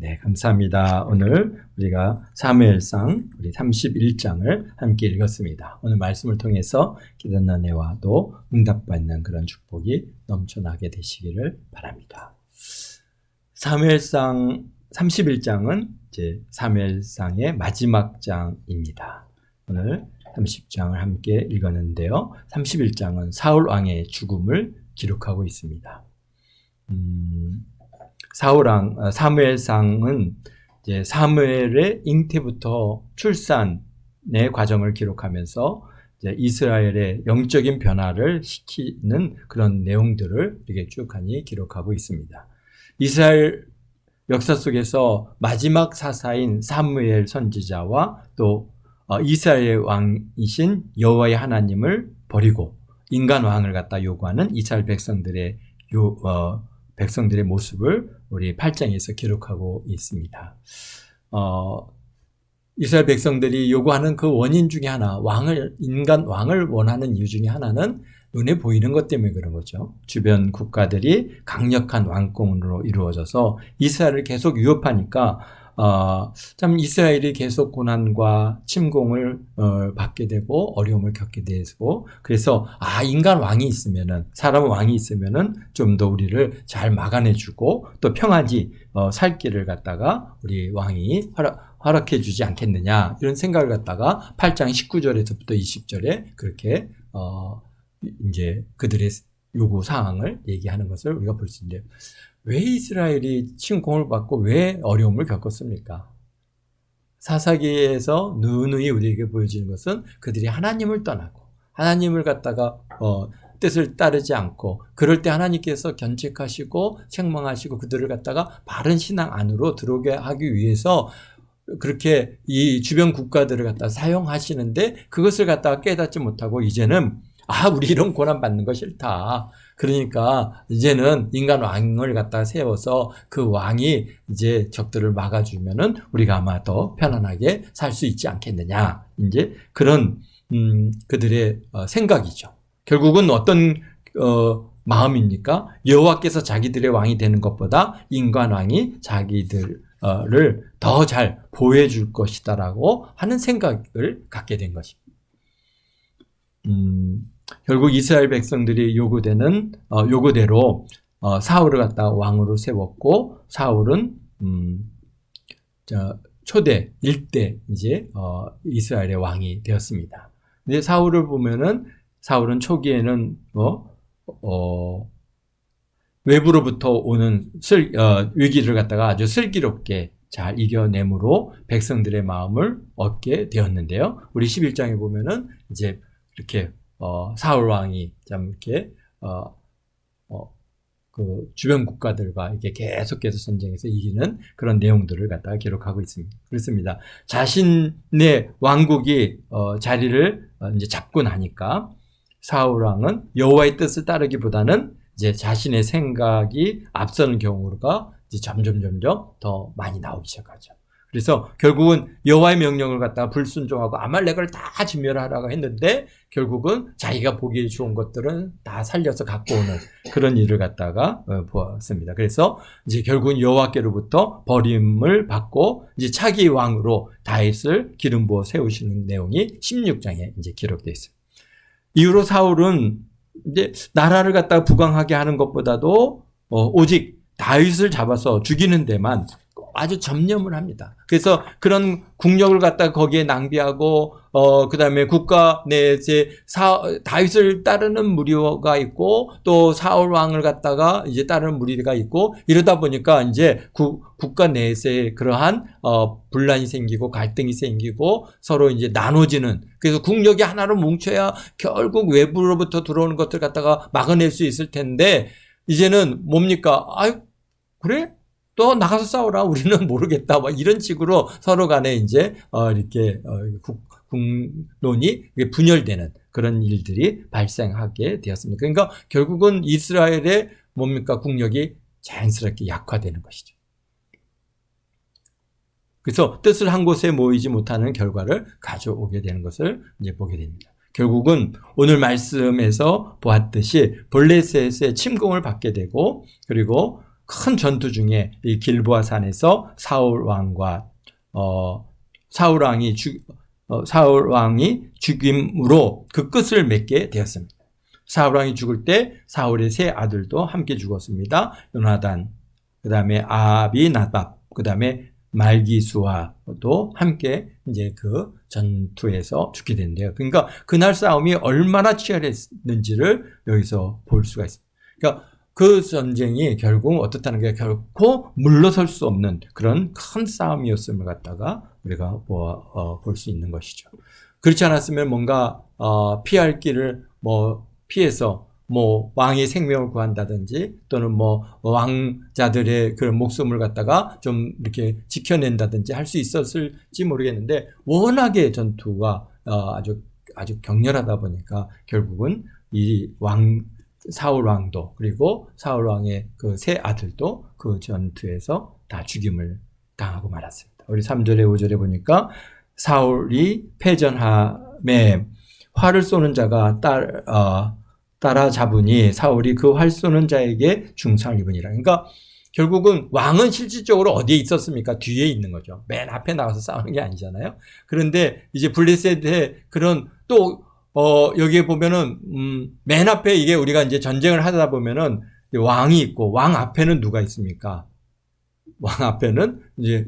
네, 감사합니다. 오늘 우리가 사무엘상 우리 31장을 함께 읽었습니다. 오늘 말씀을 통해서 기도는 은혜와 또 응답받는 그런 축복이 넘쳐나게 되시기를 바랍니다. 사무엘상 31장은 이제 사무엘상의 마지막 장입니다. 오늘 30장을 함께 읽었는데요. 31장은 사울 왕의 죽음을 기록하고 있습니다. 사무엘상은 이제 사무엘의 잉태부터 출산의 과정을 기록하면서 이제 이스라엘의 영적인 변화를 시키는 그런 내용들을 이렇게 쭉하니 기록하고 있습니다. 이스라엘 역사 속에서 마지막 사사인 사무엘 선지자와 또 이스라엘의 왕이신 여호와의 하나님을 버리고 인간 왕을 갖다 요구하는 이스라엘 백성들의 모습을 우리 8장에서 기록하고 있습니다. 이스라엘 백성들이 요구하는 그 원인 중에 하나, 인간 왕을 원하는 이유 중에 하나는 눈에 보이는 것 때문에 그런 거죠. 주변 국가들이 강력한 왕권으로 이루어져서 이스라엘을 계속 위협하니까 참 이스라엘이 계속 고난과 침공을 받게 되고 어려움을 겪게 되고, 그래서 인간 왕이 있으면은, 사람 왕이 있으면은 좀 더 우리를 잘 막아내주고 또 평안히 살 길을 갖다가 우리 왕이 허락해 주지 않겠느냐, 이런 생각을 갖다가 8장 19절에서부터 20절에 그렇게 이제 그들의 요구 사항을 얘기하는 것을 우리가 볼 수 있는데요. 왜 이스라엘이 침공을 받고 왜 어려움을 겪었습니까? 사사기에서 누누이 우리에게 보여지는 것은 그들이 하나님을 떠나고 하나님을 갖다가 뜻을 따르지 않고, 그럴 때 하나님께서 견책하시고 책망하시고 그들을 갖다가 바른 신앙 안으로 들어오게 하기 위해서 그렇게 이 주변 국가들을 갖다가 사용하시는데, 그것을 갖다가 깨닫지 못하고 이제는 우리 이런 고난 받는 거 싫다. 그러니까 이제는 인간 왕을 갖다 세워서 그 왕이 이제 적들을 막아주면은 우리가 아마 더 편안하게 살 수 있지 않겠느냐. 이제 그런 그들의 생각이죠. 결국은 어떤 마음입니까? 여호와께서 자기들의 왕이 되는 것보다 인간 왕이 자기들을 더 잘 보호해 줄 것이다라고 하는 생각을 갖게 된 것입니다. 결국 이스라엘 백성들이 요구대로 사울을 갖다가 왕으로 세웠고, 사울은 초대 1대 이제 이스라엘의 왕이 되었습니다. 근데 사울을 보면은, 사울은 초기에는 외부로부터 오는 위기를 갖다가 아주 슬기롭게 잘 이겨내므로 백성들의 마음을 얻게 되었는데요. 우리 11장에 보면은 이제 이렇게 사울 왕이 참 이렇게 그 주변 국가들과 이렇게 계속해서 전쟁에서 이기는 그런 내용들을 갖다가 기록하고 있습니다. 그렇습니다. 자신의 왕국이 자리를 이제 잡고 나니까 사울 왕은 여호와의 뜻을 따르기보다는 이제 자신의 생각이 앞서는 경우가 이제 점점 더 많이 나오기 시작하죠. 그래서 결국은 여호와의 명령을 갖다가 불순종하고 아말렉을 다 진멸하라고 했는데, 결국은 자기가 보기에 좋은 것들은 다 살려서 갖고 오는 그런 일을 갖다가 보았습니다. 그래서 이제 결국은 여호와께로부터 버림을 받고 이제 차기 왕으로 다윗을 기름 부어 세우시는 내용이 16장에 이제 기록되어 있습니다. 이후로 사울은 이제 나라를 갖다가 부강하게 하는 것보다도 오직 다윗을 잡아서 죽이는 데만 아주 전념을 합니다. 그래서 그런 국력을 갖다가 거기에 낭비하고, 그 다음에 국가 내에 다윗을 따르는 무리가 있고, 또 사울 왕을 갖다가 이제 따르는 무리가 있고, 이러다 보니까 이제 국가 내에서의 그러한, 분란이 생기고, 갈등이 생기고, 서로 이제 나눠지는, 그래서 국력이 하나로 뭉쳐야 결국 외부로부터 들어오는 것들 갖다가 막아낼 수 있을 텐데, 이제는 뭡니까? 그래? 또 나가서 싸우라. 우리는 모르겠다. 이런 식으로 서로 간에 이제 이렇게 국론이 분열되는 그런 일들이 발생하게 되었습니다. 그러니까 결국은 이스라엘의 국력이 자연스럽게 약화되는 것이죠. 그래서 뜻을 한 곳에 모이지 못하는 결과를 가져오게 되는 것을 이제 보게 됩니다. 결국은 오늘 말씀에서 보았듯이 블레셋의 침공을 받게 되고, 그리고 큰 전투 중에 이 길보아 산에서 사울 왕이 죽임으로 그 끝을 맺게 되었습니다. 사울 왕이 죽을 때 사울의 세 아들도 함께 죽었습니다. 요나단, 그 다음에 아비나답, 그 다음에 말기수와도 함께 이제 그 전투에서 죽게 된대요. 그러니까 그날 싸움이 얼마나 치열했는지를 여기서 볼 수가 있습니다. 그러니까 그 전쟁이 결국 어떻다는 게 결코 물러설 수 없는 그런 큰 싸움이었음을 갖다가 우리가 볼 수 있는 것이죠. 그렇지 않았으면 뭔가 피할 길을 피해서 왕의 생명을 구한다든지 또는 왕자들의 그런 목숨을 갖다가 좀 이렇게 지켜낸다든지 할 수 있었을지 모르겠는데 워낙에 전투가 아주 격렬하다 보니까 결국은 이 사울 왕도 그리고 사울 왕의 그 세 아들도 그 전투에서 다 죽임을 당하고 말았습니다. 우리 3절에 5절에 보니까 사울이 패전함에 활을 쏘는 자가 따라잡으니 사울이 그 활 쏘는 자에게 중상을 입으니라. 그러니까 결국은 왕은 실질적으로 어디에 있었습니까? 뒤에 있는 거죠. 맨 앞에 나가서 싸우는 게 아니잖아요. 그런데 이제 블레셋의 그런 또 여기에 보면은 맨 앞에 이게 우리가 이제 전쟁을 하다 보면은 왕이 있고 왕 앞에는 누가 있습니까? 왕 앞에는 이제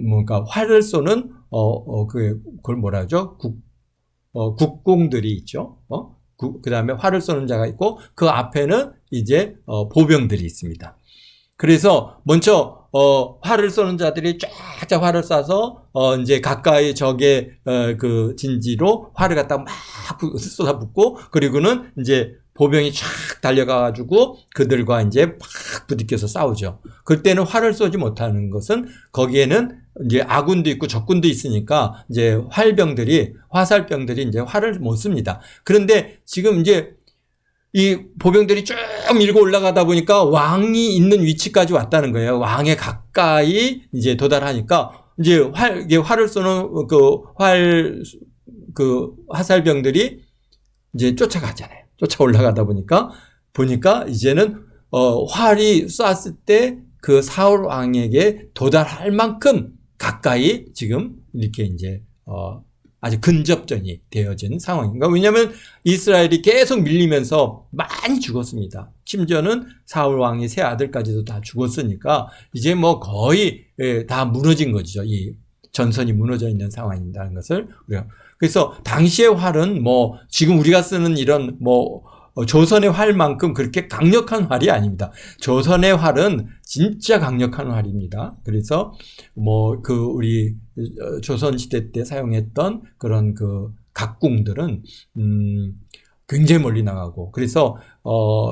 뭔가 활을 쏘는 그걸 뭐라 하죠? 국공들이 있죠. 그 다음에 활을 쏘는 자가 있고 그 앞에는 이제 보병들이 있습니다. 그래서 먼저 활을 쏘는 자들이 쫙쫙 활을 쏴서 이제 가까이 적의 그 진지로 활을 갖다가 막 쏟아붓고 그리고는 이제 보병이 쫙 달려가가지고 그들과 이제 막 부딪혀서 싸우죠. 그때는 활을 쏘지 못하는 것은 거기에는 이제 아군도 있고 적군도 있으니까 이제 화살병들이 이제 활을 못 씁니다. 그런데 지금 이제 이 보병들이 쭉 밀고 올라가다 보니까 왕이 있는 위치까지 왔다는 거예요. 왕에 가까이 이제 도달하니까 이제 활을 쏘는 화살병들이 이제 쫓아가잖아요. 쫓아 올라가다 보니까 이제는 활이 쐈을 때 그 사울 왕에게 도달할 만큼 가까이 지금 이렇게 이제 아주 근접전이 되어진 상황인가? 왜냐하면 이스라엘이 계속 밀리면서 많이 죽었습니다. 심지어는 사울 왕의 세 아들까지도 다 죽었으니까 이제 거의 다 무너진 거죠. 이 전선이 무너져 있는 상황이라는 것을 우리가. 그래서 당시의 활은 지금 우리가 쓰는 이런 조선의 활만큼 그렇게 강력한 활이 아닙니다. 조선의 활은 진짜 강력한 활입니다. 그래서 우리 조선시대 때 사용했던 그런 그 각궁들은 굉장히 멀리 나가고 그래서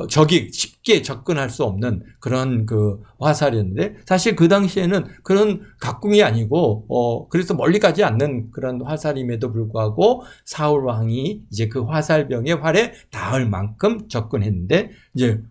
적이 쉽게 접근할 수 없는 그런 그 화살이었는데 사실 그 당시에는 그런 각궁이 아니고 그래서 멀리 가지 않는 그런 화살임에도 불구하고 사울 왕이 이제 그 화살병의 활에 닿을 만큼 접근했는데 이제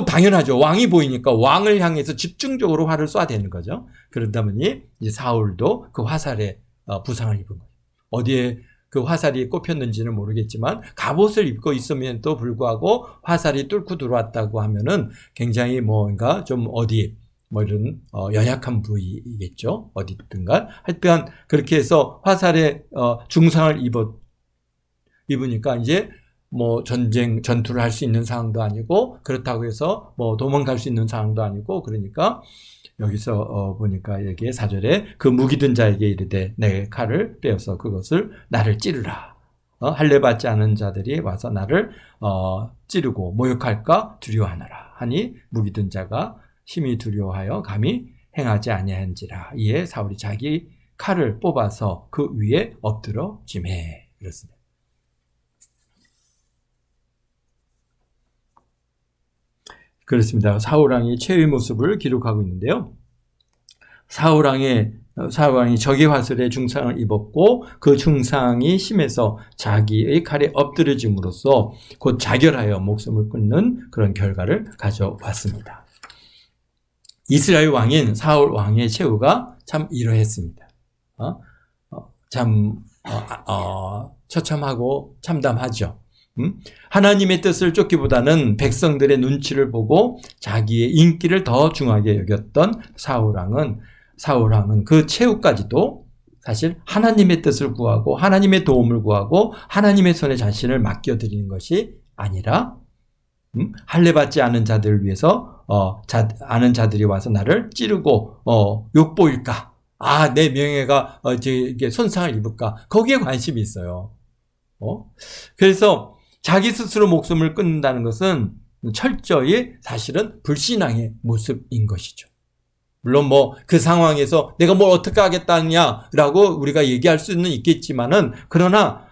당연하죠. 왕이 보이니까 왕을 향해서 집중적으로 활을 쏴야 되는 거죠. 그러다 보니 이제 사울도 그 화살에 부상을 입은 거죠. 어디에 그 화살이 꼽혔는지는 모르겠지만 갑옷을 입고 있음에도 불구하고 화살이 뚫고 들어왔다고 하면은 굉장히 뭔가 좀 이런 연약한 부위이겠죠. 어디든가. 하여튼 그렇게 해서 화살에 중상을 입으니까 이제 전투를 할 수 있는 상황도 아니고 그렇다고 해서 도망갈 수 있는 상황도 아니고 그러니까 여기서 보니까 여기에 4절에 그 무기 든 자에게 이르되 내 칼을 빼어서 그것을 나를 찌르라. 할례 받지 않은 자들이 와서 나를 찌르고 모욕할까 두려워하노라. 하니 무기 든 자가 심히 두려워하여 감히 행하지 아니한지라. 이에 사울이 자기 칼을 뽑아서 그 위에 엎드러 지매. 그렇습니다. 그렇습니다. 사울 왕의 최후의 모습을 기록하고 있는데요. 사울 왕이 적의 화살에 중상을 입었고 그 중상이 심해서 자기의 칼에 엎드려짐으로써 곧 자결하여 목숨을 끊는 그런 결과를 가져왔습니다. 이스라엘 왕인 사울 왕의 최후가 참 이러했습니다. 참 처참하고 참담하죠. 하나님의 뜻을 쫓기보다는 백성들의 눈치를 보고 자기의 인기를 더 중하게 여겼던 사울왕은 그 최후까지도 사실 하나님의 뜻을 구하고 하나님의 도움을 구하고 하나님의 손에 자신을 맡겨드리는 것이 아니라 할례받지 않은 자들을 위해서 아는 자들이 와서 나를 찌르고 욕보일까, 내 명예가 이게 손상을 입을까, 거기에 관심이 있어요. 그래서 자기 스스로 목숨을 끊는다는 것은 철저히 사실은 불신앙의 모습인 것이죠. 물론 그 상황에서 내가 뭘 어떻게 하겠다냐라고 우리가 얘기할 수는 있겠지만은, 그러나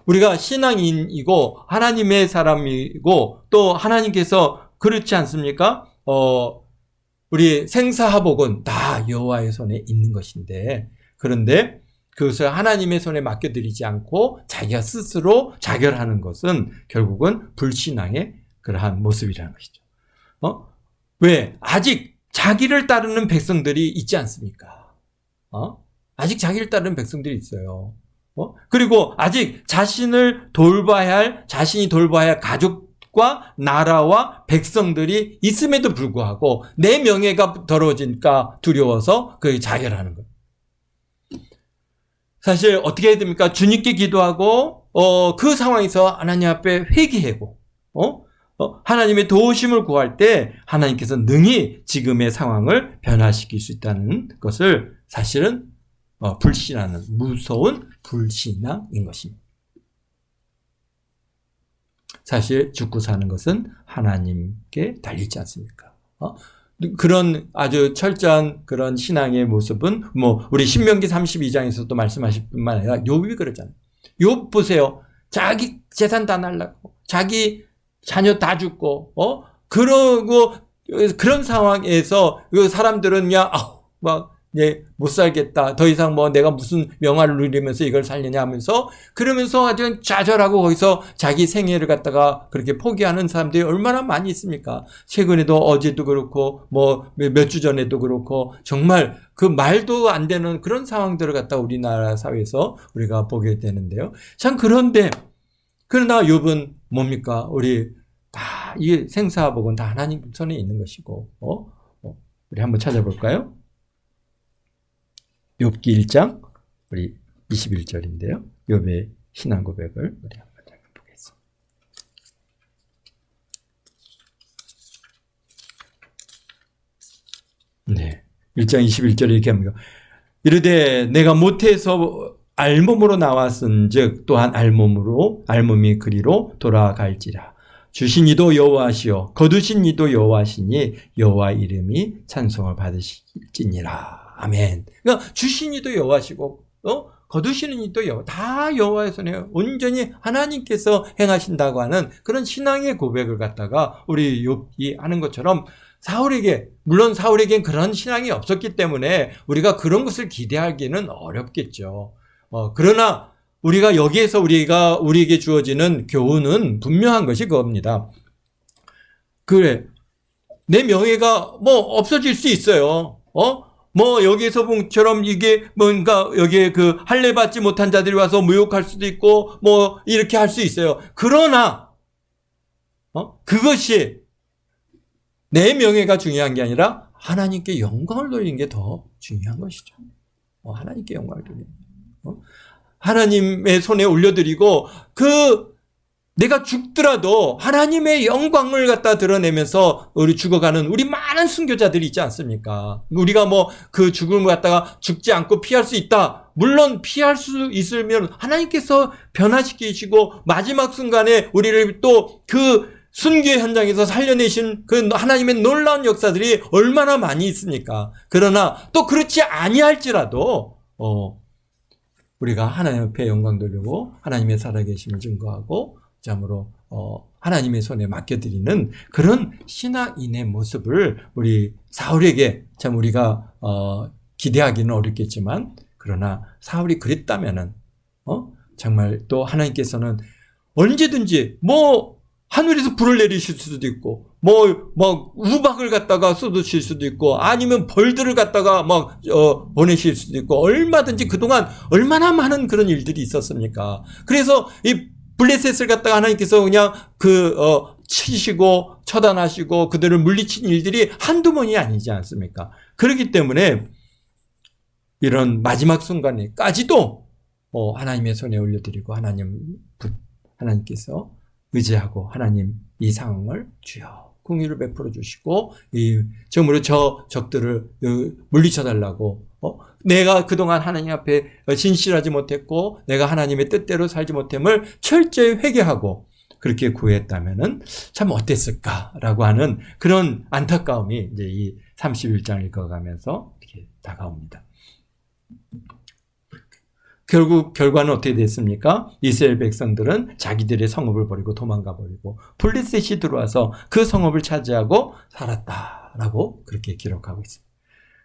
우리가 신앙인이고 하나님의 사람이고 또 하나님께서 그렇지 않습니까? 우리 생사하복은 다 여호와의 손에 있는 것인데, 그런데 그것을 하나님의 손에 맡겨드리지 않고 자기가 스스로 자결하는 것은 결국은 불신앙의 그러한 모습이라는 것이죠. 왜? 아직 자기를 따르는 백성들이 있지 않습니까? 아직 자기를 따르는 백성들이 있어요. 그리고 아직 자신이 돌봐야 할 가족과 나라와 백성들이 있음에도 불구하고 내 명예가 더러워지니까 두려워서 그 자결하는 것. 사실 어떻게 해야 됩니까? 주님께 기도하고 그 상황에서 하나님 앞에 회개하고 하나님의 도우심을 구할 때 하나님께서 능히 지금의 상황을 변화시킬 수 있다는 것을 사실은 불신하는, 무서운 불신앙인 것입니다. 사실 죽고 사는 것은 하나님께 달리지 않습니까? 그런 아주 철저한 그런 신앙의 모습은 우리 신명기 32장에서도 말씀하실 뿐만 아니라 욥이 그러잖아요. 욥 보세요. 자기 재산 다 날라고 자기 자녀 다 죽고 그러고 그런 상황에서 사람들은 못 살겠다. 더 이상 내가 무슨 명화를 누리면서 이걸 살려냐 하면서, 그러면서 아주 좌절하고 거기서 자기 생애를 갖다가 그렇게 포기하는 사람들이 얼마나 많이 있습니까? 최근에도 어제도 그렇고 몇 주 전에도 그렇고 정말 그 말도 안 되는 그런 상황들을 갖다 우리나라 사회에서 우리가 보게 되는데요. 참 그런데 그러나 욥은 뭡니까? 이 생사복은 다 하나님 손에 있는 것이고, 우리 한번 찾아볼까요? 욥기 1장 우리 21절인데요. 욥의 신앙 고백을 우리 한번 보겠습니다. 네, 1장 21절에 이렇게 합니다. 이르되 내가 모태에서 알몸으로 나왔은즉 또한 알몸이 그리로 돌아갈지라. 주신 이도 여호와시요 거두신 이도 여호와시니 여호와 이름이 찬송을 받으실지니라. 아멘. 그러니까 주신 이도 여호와시고 거두시는 이도 여호와, 다 여호와의 손에 온전히 하나님께서 행하신다고 하는 그런 신앙의 고백을 갖다가 우리 욥이 하는 것처럼, 물론 사울에겐 그런 신앙이 없었기 때문에 우리가 그런 것을 기대하기는 어렵겠죠. 그러나 우리가 여기에서 우리에게 주어지는 교훈은 분명한 것이 그겁니다. 그래, 내 명예가 없어질 수 있어요. 여기에서 본처럼 이게 뭔가 여기에 할례받지 못한 자들이 와서 모욕할 수도 있고 이렇게 할 수 있어요. 그러나 그것이 내 명예가 중요한 게 아니라 하나님께 영광을 돌리는 게 더 중요한 것이죠. 하나님께 영광을 돌리는 하나님의 손에 올려드리고 내가 죽더라도 하나님의 영광을 갖다 드러내면서 우리 죽어가는 우리 많은 순교자들이 있지 않습니까? 우리가 그 죽음을 갖다가 죽지 않고 피할 수 있다. 물론 피할 수 있으면 하나님께서 변화시키시고 마지막 순간에 우리를 또 그 순교의 현장에서 살려내신 그 하나님의 놀라운 역사들이 얼마나 많이 있습니까? 그러나 또 그렇지 아니할지라도 우리가 하나님 앞에 영광 돌리고 하나님의 살아계심을 증거하고 참으로 하나님의 손에 맡겨드리는 그런 신앙인의 모습을 우리 사울에게 참 우리가 기대하기는 어렵겠지만, 그러나 사울이 그랬다면은 정말 또 하나님께서는 언제든지 하늘에서 불을 내리실 수도 있고 우박을 갖다가 쏟으실 수도 있고 아니면 벌들을 갖다가 보내실 수도 있고, 얼마든지 그동안 얼마나 많은 그런 일들이 있었습니까? 그래서 이 블레셋을 갖다가 하나님께서 그냥 치시고 처단하시고 그들을 물리친 일들이 한두 번이 아니지 않습니까? 그렇기 때문에 이런 마지막 순간에까지도 하나님의 손에 올려드리고 하나님께서 의지하고 하나님 이 상황을 주여 긍휼을 베풀어 주시고 정말로 저 적들을 물리쳐 달라고 내가 그동안 하나님 앞에 진실하지 못했고 내가 하나님의 뜻대로 살지 못함을 철저히 회개하고 그렇게 구했다면은 참 어땠을까라고 하는 그런 안타까움이 이제 이 31장을 읽어가면서 이렇게 다가옵니다. 결국 결과는 어떻게 됐습니까? 이스라엘 백성들은 자기들의 성읍을 버리고 도망가 버리고 블레셋이 들어와서 그 성읍을 차지하고 살았다라고 그렇게 기록하고 있습니다.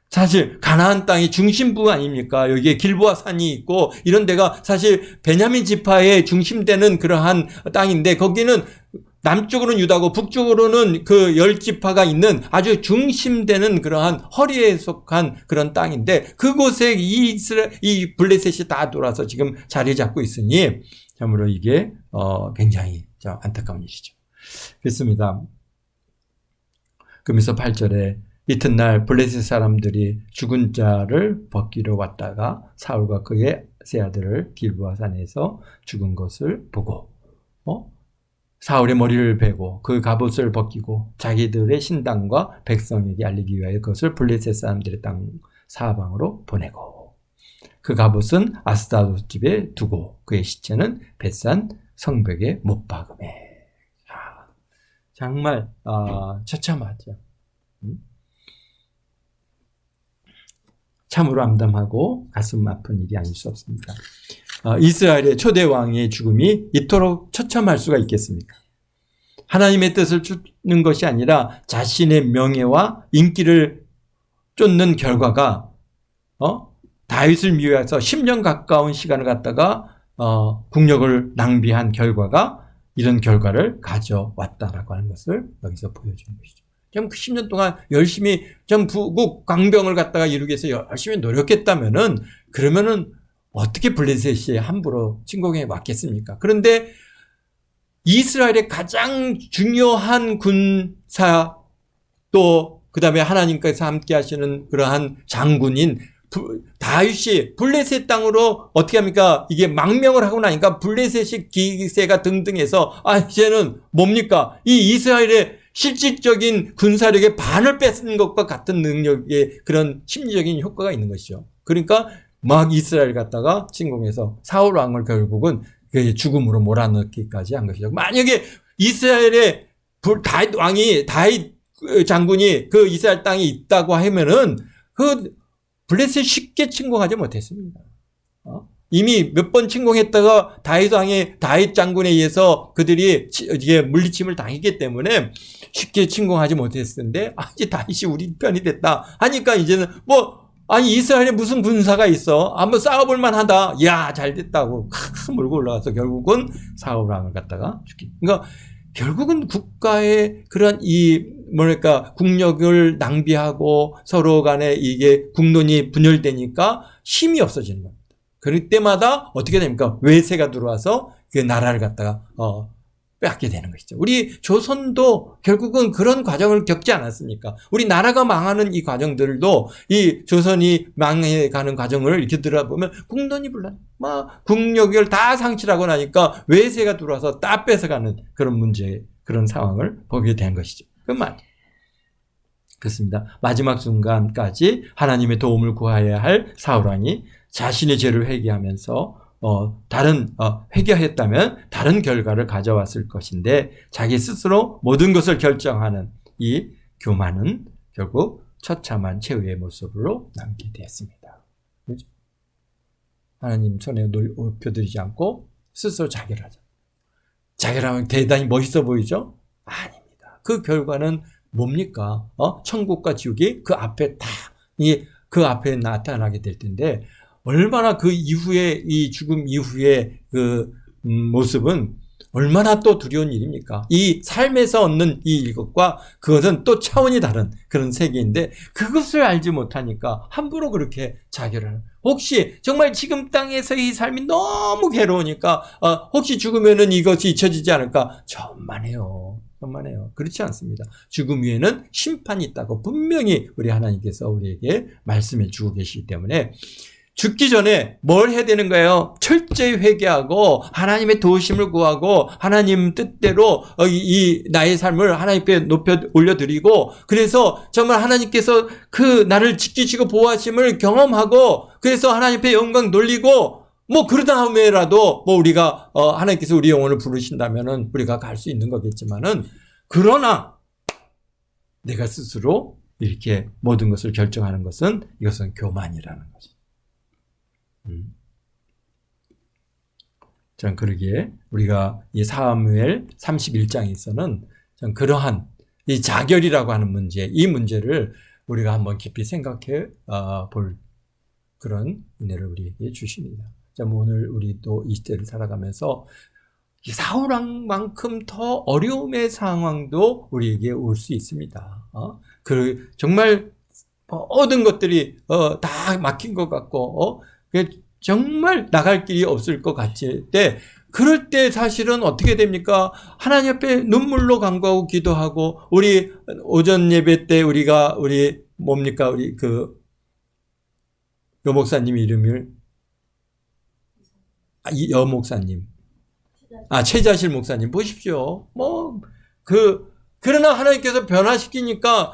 사실 가나안 땅이 중심부 아닙니까? 여기에 길보아 산이 있고 이런 데가 사실 베냐민 지파의 중심되는 그러한 땅인데 거기는 남쪽으로는 유다고 북쪽으로는 그 10지파가 있는 아주 중심되는 그러한 허리에 속한 그런 땅인데 그곳에 이 블레셋이 다 돌아서 지금 자리 잡고 있으니 참으로 이게 굉장히 안타까운 일이죠. 그렇습니다. 그러면서 8절에 이튿날 블레셋 사람들이 죽은 자를 벗기러 왔다가 사울과 그의 세 아들을 길보아 산에서 죽은 것을 보고 사울의 머리를 베고 그 갑옷을 벗기고 자기들의 신당과 백성에게 알리기 위하여 그것을 블레셋 사람들의 땅 사방으로 보내고 그 갑옷은 아스다롯 집에 두고 그의 시체는 벳산 성벽에 못 박음에. 정말 처참하죠. 참으로 암담하고 가슴 아픈 일이 아닐 수 없습니다. 이스라엘의 초대 왕의 죽음이 이토록 처참할 수가 있겠습니까? 하나님의 뜻을 쫓는 것이 아니라 자신의 명예와 인기를 쫓는 결과가 다윗을 미워해서 10년 가까운 시간을 갖다가 국력을 낭비한 결과가 이런 결과를 가져왔다라고 하는 것을 여기서 보여주는 것이죠. 좀 10년 동안 열심히 좀 부국 강병을 갖다가 이루기 위해서 열심히 노력했다면은 그러면은 어떻게 블레셋이 함부로 침공해 왔겠습니까? 그런데 이스라엘의 가장 중요한 군사 또 그다음에 하나님께서 함께 하시는 그러한 장군인 다윗이 블레셋 땅으로 어떻게 합니까? 이게 망명을 하고 나니까 블레셋이 기세가 등등해서 이제는 뭡니까? 이 이스라엘의 실질적인 군사력의 반을 뺏은 것과 같은 능력의 그런 심리적인 효과가 있는 것이죠. 그러니까 막 이스라엘 갔다가 침공해서 사울 왕을 결국은 죽음으로 몰아넣기까지 한 것이죠. 만약에 이스라엘의 다윗 장군이 그 이스라엘 땅에 있다고 하면은 그 블레셋 쉽게 침공하지 못했습니다. 이미 몇 번 침공했다가 다윗 장군에 의해서 그들이 이게 물리침을 당했기 때문에 쉽게 침공하지 못했을 텐데 이제 다윗이 우리 편이 됐다 하니까 이제는 이스라엘에 무슨 군사가 있어? 한번 싸워볼 만하다. 야, 잘 됐다고 몰고 올라가서 결국은 사울 왕을 갖다가 죽기. 그러니까 결국은 국가의 그런 국력을 낭비하고 서로 간에 이게 국론이 분열되니까 힘이 없어지는 겁니다. 그럴 때마다 어떻게 됩니까? 외세가 들어와서 그 나라를 갖다가 빼앗게 되는 것이죠. 우리 조선도 결국은 그런 과정을 겪지 않았습니까? 우리 나라가 망하는 이 과정들도 이 조선이 망해가는 과정을 이렇게 들어보면 국론이 불란, 국력을 다 상실하고 나니까 외세가 들어와서 다 뺏어가는 그런 문제, 그런 상황을 보게 된 것이죠. 그만. 그렇습니다. 마지막 순간까지 하나님의 도움을 구해야 할 사울왕이 자신의 죄를 회개하면서 회개했다면 다른 결과를 가져왔을 것인데 자기 스스로 모든 것을 결정하는 이 교만은 결국 처참한 최후의 모습으로 남게 되었습니다. 그렇죠? 하나님 손에 높여드리지 않고 스스로 자결 하자. 자결하면 대단히 멋있어 보이죠? 아닙니다. 그 결과는 뭡니까? 천국과 지옥이 그 앞에 그 앞에 나타나게 될 텐데 얼마나 그 이후에 이 죽음 이후의 그 모습은 얼마나 또 두려운 일입니까? 이 삶에서 얻는 이것과 그것은 또 차원이 다른 그런 세계인데 그것을 알지 못하니까 함부로 그렇게 자결을 하는. 혹시 정말 지금 땅에서 이 삶이 너무 괴로우니까 혹시 죽으면은 이것이 잊혀지지 않을까? 천만에요. 천만에요. 그렇지 않습니다. 죽음 위에는 심판이 있다고 분명히 우리 하나님께서 우리에게 말씀해 주고 계시기 때문에 죽기 전에 뭘 해야 되는 거예요? 철저히 회개하고 하나님의 도우심을 구하고 하나님 뜻대로 이 나의 삶을 하나님께 높여 올려드리고 그래서 정말 하나님께서 그 나를 지키시고 보호하심을 경험하고 그래서 하나님께 영광 돌리고 뭐 그러다 다음에라도 뭐 우리가 하나님께서 우리 영혼을 부르신다면은 우리가 갈 수 있는 거겠지만은 그러나 내가 스스로 이렇게 모든 것을 결정하는 것은 이것은 교만이라는 거죠. 전 그러기에 우리가 이 사무엘 31장에서는 전 그러한 이 자결이라고 하는 문제, 이 문제를 우리가 한번 깊이 생각해 볼 그런 은혜를 우리에게 주십니다. 오늘 우리 또 이 시대를 살아가면서 이 사울왕만큼 더 어려움의 상황도 우리에게 올 수 있습니다. 정말 모든 것들이 다 막힌 것 같고 정말 나갈 길이 없을 것 같을 때 그럴 때 사실은 어떻게 됩니까? 하나님 앞에 눈물로 간구하고 기도하고 우리 오전 예배 때 우리 뭡니까? 우리 그 여목사님 이름을 여목사님 최자실 목사님 보십시오. 그러나 하나님께서 변화시키니까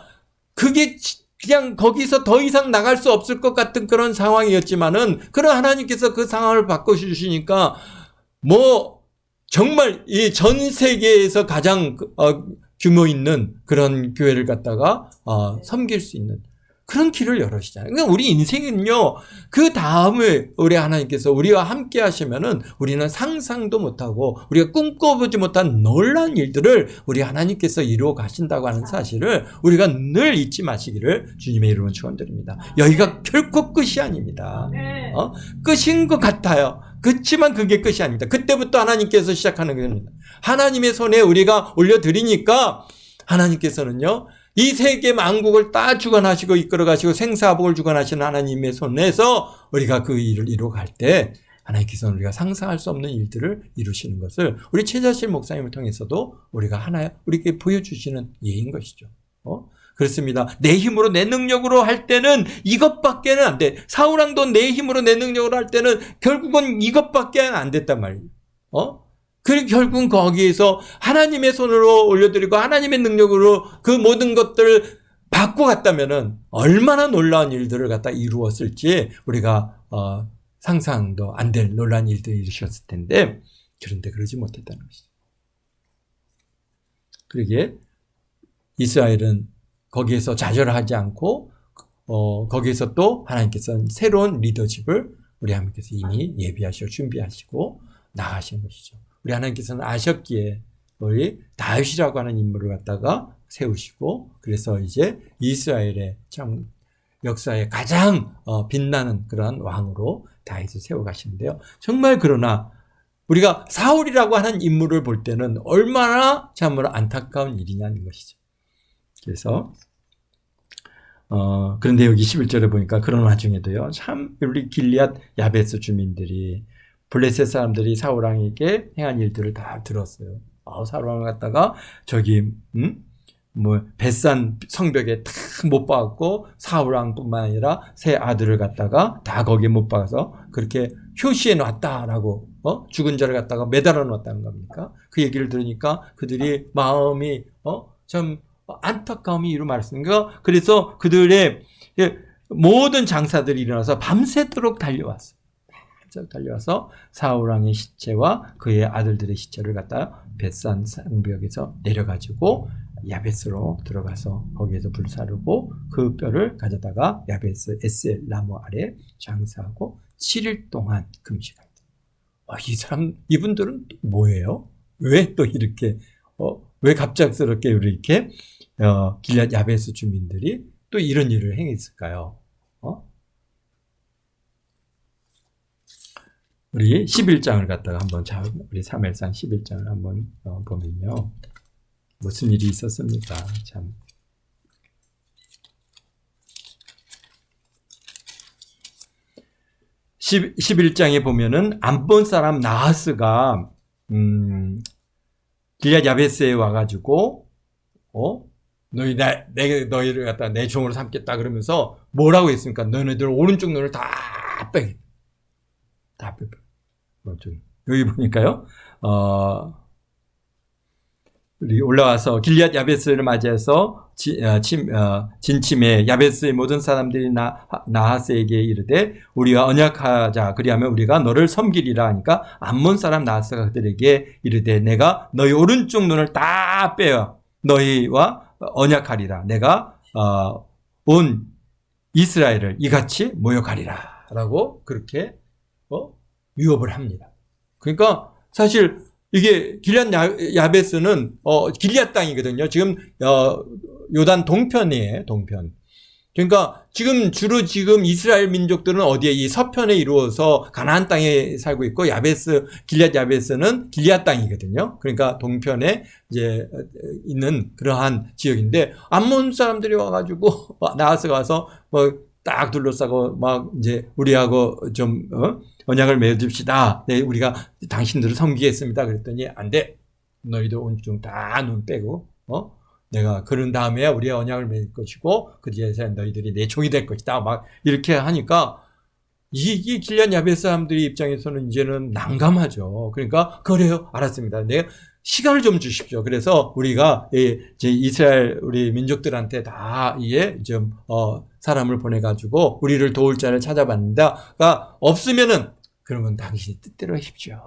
그게 그냥 거기서 더 이상 나갈 수 없을 것 같은 그런 상황이었지만은 그런 하나님께서 그 상황을 바꿔주시니까 정말 이 전 세계에서 가장 규모 있는 그런 교회를 갖다가 섬길 수 있는 그런 길을 열어주시잖아요. 그러니까 우리 인생은요, 그 다음에 우리 하나님께서 우리와 함께 하시면은 우리는 상상도 못하고 우리가 꿈꿔보지 못한 놀라운 일들을 우리 하나님께서 이루어 가신다고 하는 사실을 우리가 늘 잊지 마시기를 주님의 이름으로 축원드립니다. 여기가 결코 끝이 아닙니다. 끝인 것 같아요. 그렇지만 그게 끝이 아닙니다. 그때부터 하나님께서 시작하는 겁니다. 하나님의 손에 우리가 올려드리니까 하나님께서는요, 이 세계 만국을 다 주관하시고 이끌어가시고 생사복을 주관하시는 하나님의 손에서 우리가 그 일을 이루어갈 때 하나님께서는 우리가 상상할 수 없는 일들을 이루시는 것을 우리 최자실 목사님을 통해서도 우리가 우리에게 보여주시는 예인 것이죠. 그렇습니다. 내 힘으로 내 능력으로 할 때는 이것밖에는 안 돼. 사울왕도 내 힘으로 내 능력으로 할 때는 결국은 이것밖에 안 됐단 말이에요. 그리고 결국은 거기에서 하나님의 손으로 올려드리고 하나님의 능력으로 그 모든 것들을 받고 갔다면은 얼마나 놀라운 일들을 갖다 이루었을지 우리가 상상도 안 될 놀라운 일들을 이루셨을 텐데 그런데 그러지 못했다는 것이죠. 그러기에 이스라엘은 거기에서 좌절하지 않고 거기에서 또 하나님께서는 새로운 리더십을 우리 하나님께서 이미 예비하시고 준비하시고 나가신 것이죠. 우리 하나님께서는 아셨기에 우리 다윗이라고 하는 인물을 갖다가 세우시고 그래서 이제 이스라엘의 참 역사에 가장 빛나는 그런 왕으로 다윗을 세워가시는데요. 정말 그러나 우리가 사울이라고 하는 인물을 볼 때는 얼마나 참으로 안타까운 일이냐는 것이죠. 그래서 그런데 여기 11절에 보니까 그런 와중에도요. 참 우리 길리앗 야베스 주민들이 블레셋 사람들이 사울왕에게 행한 일들을 다 들었어요. 사울왕을 갖다가 저기 벳산 성벽에 탁 못 박았고 사울왕뿐만 아니라 세 아들을 갖다가 다 거기에 못 박아서 그렇게 효시해 놨다라고 죽은 자를 갖다가 매달아 놨다는 겁니까? 그 얘기를 들으니까 그들이 마음이 참 안타까움이 이루 말씀인가? 그래서 그들의 모든 장사들이 일어나서 밤새도록 달려왔어요. 달려와서 사울왕의 시체와 그의 아들들의 시체를 갖다 벳산 성벽에서 내려가지고 야베스로 들어가서 거기에서 불사르고 그 뼈를 가져다가 야베스 에셀 나무 아래 장사하고 7일 동안 금식합니다. 이분들은 뭐예요? 왜 또 이렇게 왜 갑작스럽게 이렇게 길앗 야베스 주민들이 또 이런 일을 행했을까요? 우리 11장을 갖다가 한번 우리 사무엘상 11장을 한번 보면요. 무슨 일이 있었습니까? 참. 11장에 보면은 암몬 사람 나하스가 길앗 야베스에 와가지고 너희를 갖다 내 종으로 삼겠다 그러면서 뭐라고 했습니까? 너네들 오른쪽 눈을 다 빼. 여기 보니까요. 우리 올라와서 길앗 야베스를 맞이해서 진침에 야베스의 모든 사람들이 나하스에게 이르되 우리가 언약하자 그리하면 우리가 너를 섬기리라 하니까 암몬 사람 나하스가 그들에게 이르되 내가 너희 오른쪽 눈을 다 빼어 너희와 언약하리라 내가 온 이스라엘을 이같이 모욕하리라 라고 그렇게 위협을 합니다. 그러니까 사실 이게 길앗 야베스는 길앗 땅이거든요. 지금 요단 동편이에요. 동편. 그러니까 주로 이스라엘 민족들은 어디에 이 서편에 이루어서 가나안 땅에 살고 있고 길앗 야베스는 길앗 땅이거든요. 그러니까 동편에 이제 있는 그러한 지역인데 암몬 사람들이 와가지고 나하스가 와서 뭐 딱 둘러싸고 막 이제 우리하고 좀 언약을 맺읍시다. 네, 우리가 당신들을 섬기겠습니다. 그랬더니 안 돼. 너희들 온중 다 눈 빼고 내가 그런 다음에 우리의 언약을 맺을 것이고 그 뒤에서 너희들이 내 종이 될 것이다. 막 이렇게 하니까 이 길앗 야베스 사람들의 입장에서는 이제는 난감하죠. 그러니까 그래요. 알았습니다. 내가 시간을 좀 주십시오. 그래서 우리가 이제 이스라엘 우리 민족들한테 다 이게 좀 사람을 보내가지고 우리를 도울 자를 찾아봤는데가 없으면은 그러면 당신이 뜻대로 하십시오.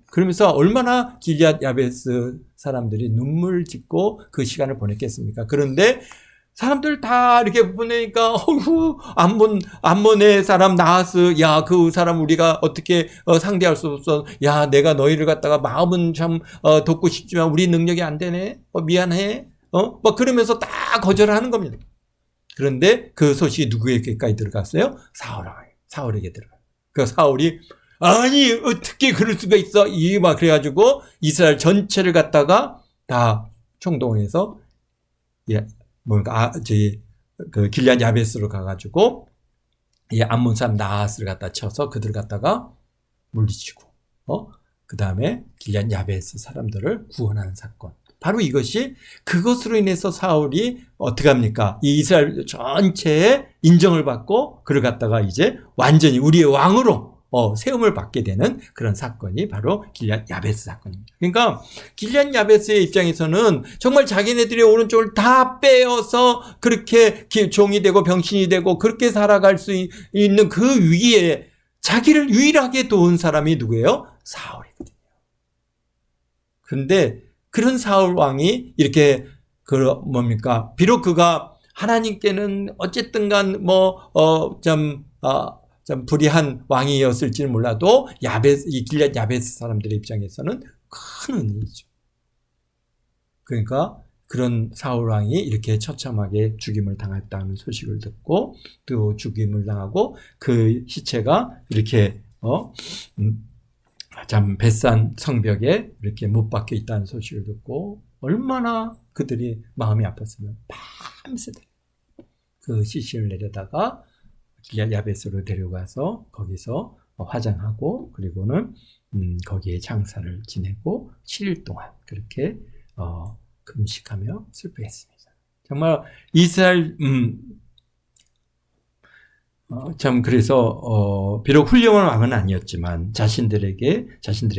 그러면서 얼마나 길앗 야베스 사람들이 눈물 짓고 그 시간을 보냈겠습니까? 그런데 사람들 다 이렇게 보내니까 암몬의 사람 나하스 야 그 사람 우리가 어떻게 상대할 수 없어. 야 내가 너희를 갖다가 마음은 참 돕고 싶지만 우리 능력이 안 되네. 미안해. 막 그러면서 다 거절을 하는 겁니다. 그런데 그 소식이 누구에게까지 들어갔어요? 사울에게 들어가요. 그 사울이 아니 어떻게 그럴 수가 있어? 막 그래가지고 이스라엘 전체를 갖다가 다 총동원해서 그 길앗 야베스로 가가지고 이 암몬 사람 나하스를 갖다 쳐서 그들 갖다가 물리치고 그 다음에 길앗 야베스 사람들을 구원하는 사건. 바로 이것이 그것으로 인해서 사울이 어떻게 합니까? 이 이스라엘 전체에 인정을 받고 그를 갖다가 이제 완전히 우리의 왕으로 세움을 받게 되는 그런 사건이 바로 길앗 야베스 사건입니다. 그러니까 길앗 야베스의 입장에서는 정말 자기네들의 오른쪽을 다 빼어서 그렇게 종이 되고 병신이 되고 그렇게 살아갈 수 있는 그 위기에 자기를 유일하게 도운 사람이 누구예요? 사울이거든요. 그런데 그런 사울 왕이 이렇게 뭡니까? 비록 그가 하나님께는 어쨌든 간 좀 불의한 왕이었을지는 몰라도 이 길앗 야베스 사람들의 입장에서는 큰 은혜이죠. 그러니까 그런 사울 왕이 이렇게 처참하게 죽임을 당했다는 소식을 듣고 또 죽임을 당하고 그 시체가 이렇게 참 벳산 성벽에 이렇게 못 박혀 있다는 소식을 듣고 얼마나 그들이 마음이 아팠으면 밤새 그 시신을 내려다가 길앗 야베스로 데려가서 거기서 화장하고 그리고는 거기에 장사를 지내고 7일 동안 그렇게 금식하며 슬퍼했습니다. 정말 이스라엘 참 그래서 비록 훌륭한 왕은 아니었지만 자신들의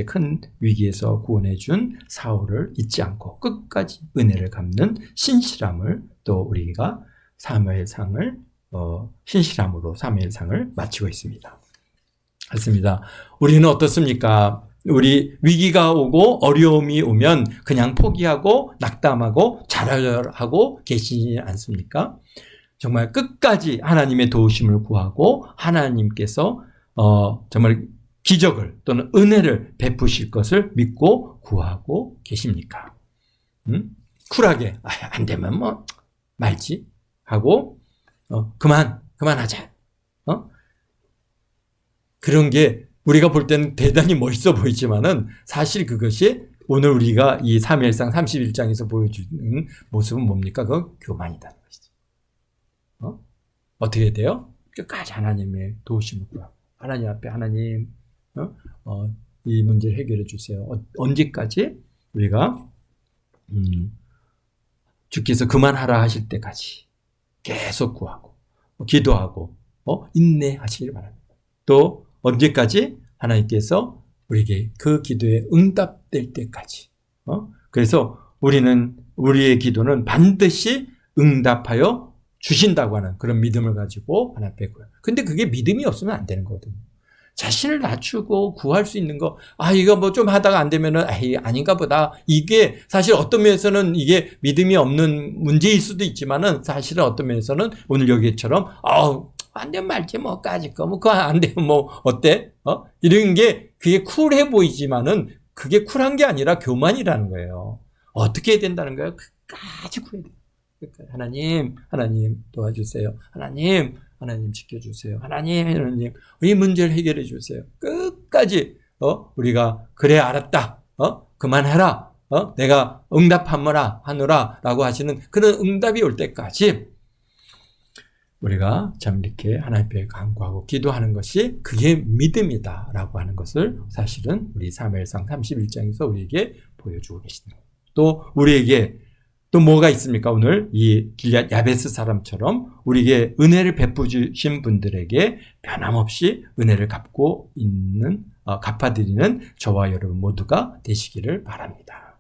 큰 위기에서 구원해준 사울을 잊지 않고 끝까지 은혜를 갚는 신실함을 또 우리가 사무엘상을 신실함으로 사무엘상을 마치고 있습니다. 그렇습니다. 우리는 어떻습니까? 우리 위기가 오고 어려움이 오면 그냥 포기하고 낙담하고 좌절하고 계시지 않습니까? 정말 끝까지 하나님의 도우심을 구하고 하나님께서 정말 기적을 또는 은혜를 베푸실 것을 믿고 구하고 계십니까? 쿨하게 안 되면 뭐 말지 하고 그만하자. 그런 게 우리가 볼 때는 대단히 멋있어 보이지만은 사실 그것이 오늘 우리가 이 사무엘상 31장에서 보여주는 모습은 뭡니까? 그건 교만이다는 것이죠. 어떻게 돼요? 끝까지 하나님의 도우심을 구하고 하나님 앞에 하나님 이 문제를 해결해 주세요. 언제까지? 우리가 주께서 그만하라 하실 때까지 계속 구하고 기도하고 인내하시길 바랍니다. 또 언제까지? 하나님께서 우리에게 그 기도에 응답될 때까지. 그래서 우리의 기도는 반드시 응답하여 주신다고 하는 그런 믿음을 가지고 하나님 앞에 구해요. 근데 그게 믿음이 없으면 안 되는 거거든요. 자신을 낮추고 구할 수 있는 거, 이거 뭐 좀 하다가 안 되면은, 아닌가 보다. 이게 사실 어떤 면에서는 이게 믿음이 없는 문제일 수도 있지만은 사실은 어떤 면에서는 오늘 여기처럼, 안 되면 말지 뭐까지 거, 그거 안 되면 뭐 어때? 이런 게 그게 쿨해 보이지만은 그게 쿨한 게 아니라 교만이라는 거예요. 어떻게 해야 된다는 거예요? 끝까지 구해야 돼요. 하나님 도와주세요. 하나님 지켜주세요. 하나님 이 문제를 해결해 주세요. 끝까지 우리가 그래 알았다. 그만해라. 내가 하노라 라고 하시는 그런 응답이 올 때까지 우리가 참 이렇게 하나님 앞에 간구하고 기도하는 것이 그게 믿음이다라고 하는 것을 사실은 우리 사무엘상 31장에서 우리에게 보여주고 계시는 거예요. 또 우리에게 또 뭐가 있습니까? 오늘 이 길앗 야베스 사람처럼 우리에게 은혜를 베푸신 분들에게 변함없이 은혜를 갚아드리는 저와 여러분 모두가 되시기를 바랍니다.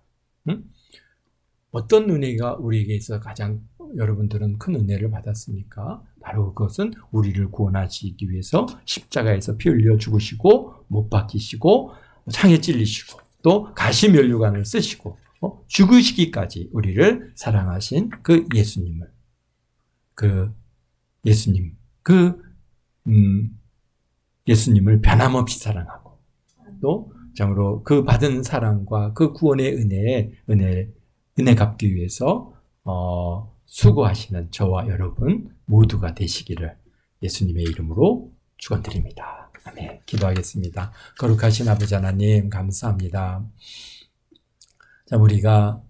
어떤 은혜가 우리에게 있어 가장 여러분들은 큰 은혜를 받았습니까? 바로 그것은 우리를 구원하시기 위해서 십자가에서 피 흘려 죽으시고 못 박히시고 창에 찔리시고 또 가시면류관을 쓰시고 죽으시기까지 우리를 사랑하신 그 예수님을 변함없이 사랑하고 또 참으로 그 받은 사랑과 그 구원의 은혜 갚기 위해서 수고하시는 저와 여러분 모두가 되시기를 예수님의 이름으로 축원드립니다. 아멘. 기도하겠습니다. 거룩하신 아버지 하나님 감사합니다. 자, 우리가